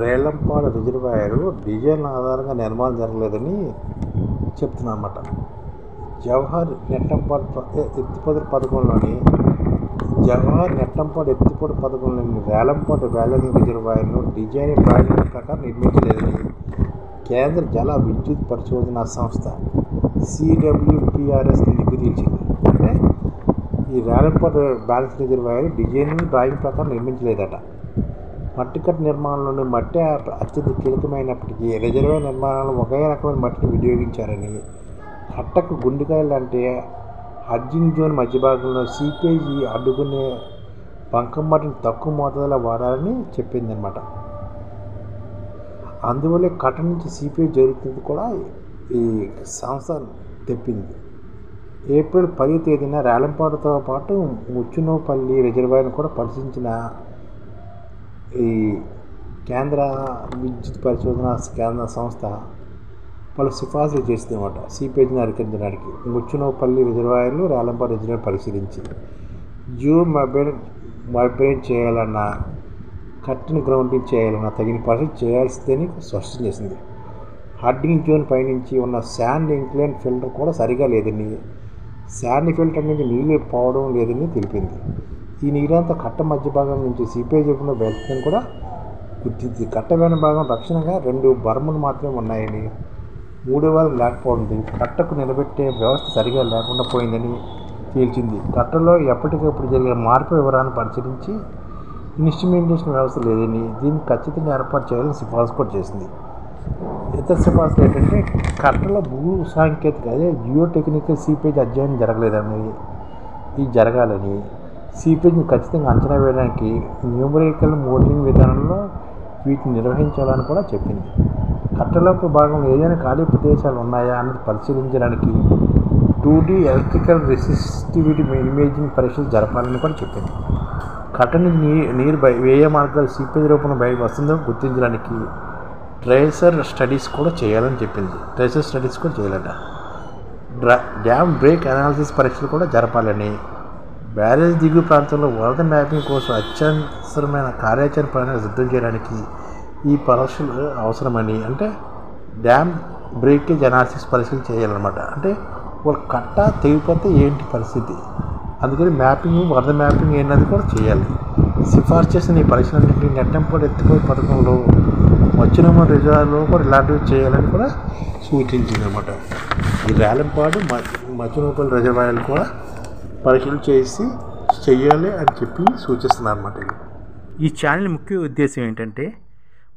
Relampadu reservoir design ఆధారంగా నిర్మాణం జరగలేదని చెప్తున్నమాట. జవహర్ నెట్టంపాడు ఎత్తిపోతల పథకంలోని రేలంపాడు బ్యాలెన్స్ రిజర్వాయర్ను డిజైన్ డ్రాయింగ్ ప్రకారం నిర్మించలేదని కేంద్ర జల విద్యుత్ పరిశోధనా సంస్థ CWPRS నిగ్గు తీర్చింది. అంటే ఈ Relampadu balance reservoir design drawing ప్రకారం నిర్మించలేదట. మట్టికట్ట నిర్మాణంలోని మట్టి అత్యంత కీలకమైనప్పటికీ రిజర్వాయర్ నిర్మాణంలో ఒకే రకమైన మట్టిని వినియోగించారని, కట్టకు గుండెకాయలు అంటే హడ్జింగ్ జోన్ మధ్య భాగంలో సీపేజీ అడ్డుకునే బంకం మట్టిని తక్కువ మోతాదులో వాడాలని చెప్పిందనమాట. అందువల్లే కట్ట నుంచి సీపేజ్ జరుగుతుంది కూడా ఈ సంస్థ తెప్పింది. ఏప్రిల్ 10వ తేదీన రేలంపాడుతో పాటు ముచ్చునోపల్లి రిజర్వాయర్ను కూడా పరిశీలించిన ఈ కేంద్ర విద్యుత్ పరిశోధన కేంద్ర సంస్థ పలు సిఫార్సులు చేసిందన్నమాట. సీపేజ్ని అరికరించడానికి ముచ్చునోపల్లి రిజర్వాయర్లు రేలంపాడు రిజర్వాయర్ పరిశీలించి మైబ్రేట్ చేయాలన్నా, కట్టిన గ్రౌండింగ్ చేయాలన్నా తగిన పరిస్థితి చేయాల్సిందని స్పష్టం చేసింది. హడ్డింగ్ జోన్ పైనుంచి ఉన్న శాండ్ ఇంక్లైన్ ఫిల్టర్ కూడా సరిగా లేదని, శాండ్ ఫిల్టర్ నుంచి నీళ్ళు పోవడం లేదని తెలిపింది. ఈ నీరంతా కట్ట మధ్య భాగం నుంచి సీపేజ్ వైపున వెళ్తుందని కూడా గుర్తించింది. కట్ట వెనుక భాగం రక్షణగా 2 బర్ములు మాత్రమే ఉన్నాయని, 3వ వారం లేకపోవడంతో కట్టకు నిలబెట్టే వ్యవస్థ సరిగా లేకుండా పోయిందని తేల్చింది. కట్టలో ఎప్పటికప్పుడు జరిగే మార్పు వివరాలను పరిశీలించి ఇన్స్ట్రుమెంటేషన్ వ్యవస్థ లేదని, దీన్ని ఖచ్చితంగా ఏర్పాటు చేయాలని సిఫార్సు కూడా చేసింది. ఇతర సిఫార్సులు ఏంటంటే కట్టలో భూ సాంకేతిక జియో టెక్నికల్ సీపేజ్ అధ్యయనం జరగలేదని, ఇది జరగాలని, సీపేజ్ని ఖచ్చితంగా అంచనా వేయడానికి న్యూమరికల్ మోడలింగ్ విధానంలో వీటిని నిర్వహించాలని కూడా చెప్పింది. కట్టలోకి భాగంలో ఏదైనా ఖాళీ ప్రదేశాలు ఉన్నాయా అన్నది పరిశీలించడానికి 2D ఎలక్ట్రికల్ రెసిస్టివిటీ ఇమేజింగ్ పరీక్షలు జరపాలని కూడా చెప్పింది. కట్ట నుంచి నీరు వేయ మార్గాలు సీపేజ్ రూపంలో బయట వస్తుందో గుర్తించడానికి ట్రేసర్ స్టడీస్ కూడా చేయాలని చెప్పింది. డ్యామ్ బ్రేక్ అనాలిసిస్ పరీక్షలు కూడా జరపాలని, బ్యారేజ్ దిగువ ప్రాంతంలో వరద మ్యాపింగ్ కోసం అత్యవసరమైన కార్యాచరణ ప్రణాళిక సిద్ధం చేయడానికి ఈ పరీక్షలు అవసరమని, అంటే డ్యామ్ బ్రేకేజ్ అనాలిసిస్ పరీక్షలు చేయాలన్నమాట. అంటే ఒక కట్ట తెగిపోతే ఏంటి పరిస్థితి, అందుకని వరద మ్యాపింగ్ అన్నది కూడా చేయాలి. సిఫార్సు చేసిన ఈ పరీక్షలన్నింటినీ నెట్టంపాడు ఎత్తిపోతల పథకంలో ముచ్చునోపల్లి రిజర్వాయర్లో కూడా ఇలాంటివి చేయాలని కూడా సూచించిందన్నమాట. ఈ రేలంపాడు ముచ్చునోపల్లి రిజర్వాయర్లు కూడా పరీక్షలు చేయాలి అని చెప్పి సూచిస్తున్నారు అన్నమాట. ఈ ఛానల్ ముఖ్య ఉద్దేశం ఏంటంటే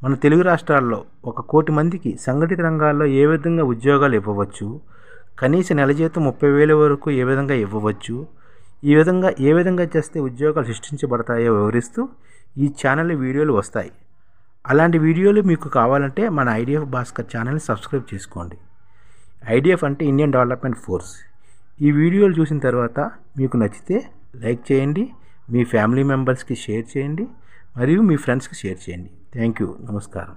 మన తెలుగు రాష్ట్రాల్లో 1 కోటి మందికి సంఘటిత రంగాల్లో ఏ విధంగా ఉద్యోగాలు ఇవ్వవచ్చు, కనీస నెల జీతం 30,000 వరకు ఏ విధంగా ఇవ్వవచ్చు, ఏ విధంగా చేస్తే ఉద్యోగాలు సృష్టించబడతాయో వివరిస్తూ ఈ ఛానల్లో వీడియోలు వస్తాయి. అలాంటి వీడియోలు మీకు కావాలంటే మన IDF భాస్కర్ ఛానల్ని సబ్స్క్రైబ్ చేసుకోండి. IDF అంటే ఇండియన్ డెవలప్మెంట్ ఫోర్స్. ఈ వీడియోలు చూసిన తర్వాత మీకు నచ్చితే లైక్ చేయండి, మీ ఫ్యామిలీ మెంబర్స్కి షేర్ చేయండి, మరియు మీ ఫ్రెండ్స్కి షేర్ చేయండి. Thank you. నమస్కారం.